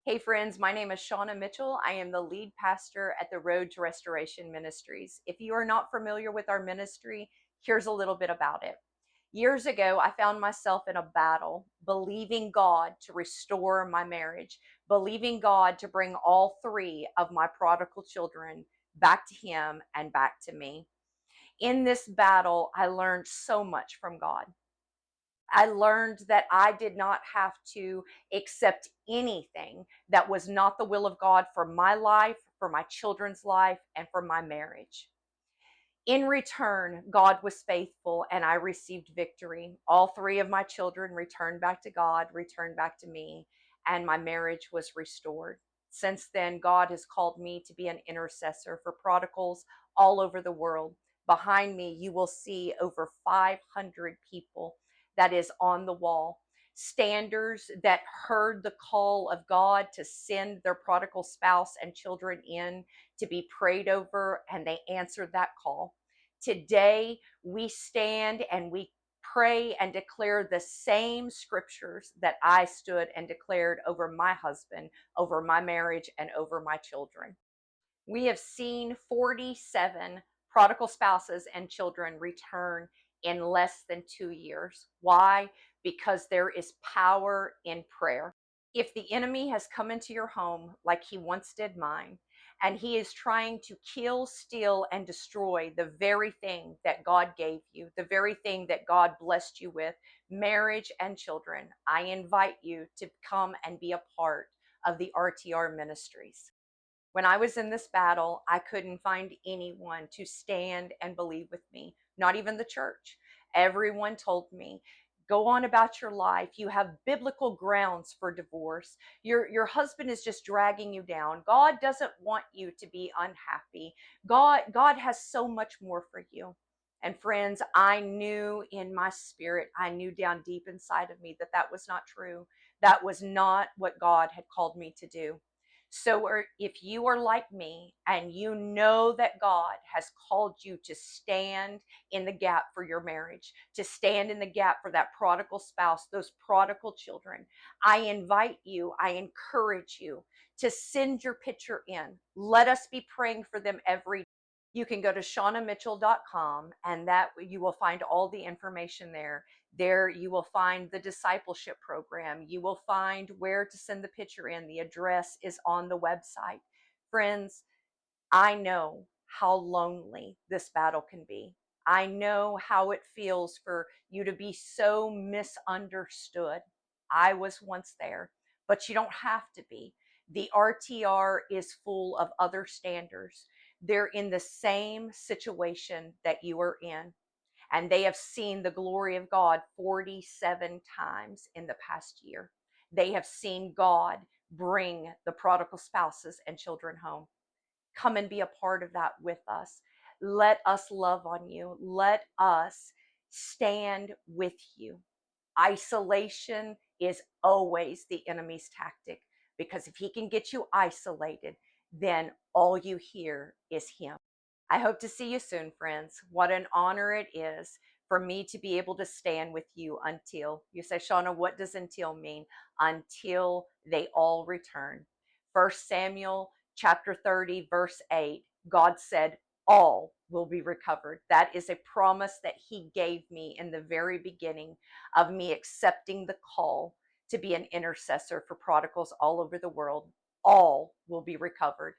Hey friends, my name is Shauna Mitchell. I am the lead pastor at the Road to Restoration Ministries. If you are not familiar with our ministry, here's a little bit about it. Years ago, I found myself in a battle, believing God to restore my marriage, believing God to bring all three of my prodigal children back to Him and back to me. In this battle, I learned so much from God. I learned that I did not have to accept anything that was not the will of God for my life, for my children's life, and for my marriage. In return, God was faithful and I received victory. All three of my children returned back to God, returned back to me, and my marriage was restored. Since then, God has called me to be an intercessor for prodigals all over the world. Behind me, you will see over 500 people that is on the wall. Standers that heard the call of God to send their prodigal spouse and children in to be prayed over, and they answered that call. Today, we stand and we pray and declare the same scriptures that I stood and declared over my husband, over my marriage, and over my children. We have seen 47 prodigal spouses and children return in less than 2 years. Why? Because there is power in prayer. If the enemy has come into your home like he once did mine, and he is trying to kill, steal, and destroy the very thing that God gave you, the very thing that God blessed you with, marriage and children, I invite you to come and be a part of the RTR Ministries. When I was in this battle, I couldn't find anyone to stand and believe with me, not even the church. Everyone told me, go on about your life. You have biblical grounds for divorce. Your husband is just dragging you down. God doesn't want you to be unhappy. God has so much more for you. And friends, I knew in my spirit, I knew down deep inside of me that that was not true. That was not what God had called me to do. So if you are like me and you know that God has called you to stand in the gap for your marriage, to stand in the gap for that prodigal spouse, those prodigal children, I invite you, I encourage you to send your picture in. Let us be praying for them every day. You can go to shaunamitchell.com and that you will find all the information there. There you will find the discipleship program. You will find where to send the picture in. The address is on the website. Friends, I know how lonely this battle can be. I know how it feels for you to be so misunderstood. I was once there, but you don't have to be. The RTR is full of other standers. They're in the same situation that you are in, and they have seen the glory of God 47 times in the past year. They have seen God bring the prodigal spouses and children home. Come and be a part of that with us. Let us love on you. Let us stand with you. Isolation is always the enemy's tactic, because if he can get you isolated, then all you hear is him. I hope to see you soon, friends. What an honor it is for me to be able to stand with you until, you say, Shauna, what does until mean? Until they all return. 1 Samuel chapter 30, verse 8, God said, all will be recovered. That is a promise that he gave me in the very beginning of me accepting the call to be an intercessor for prodigals all over the world. All will be recovered.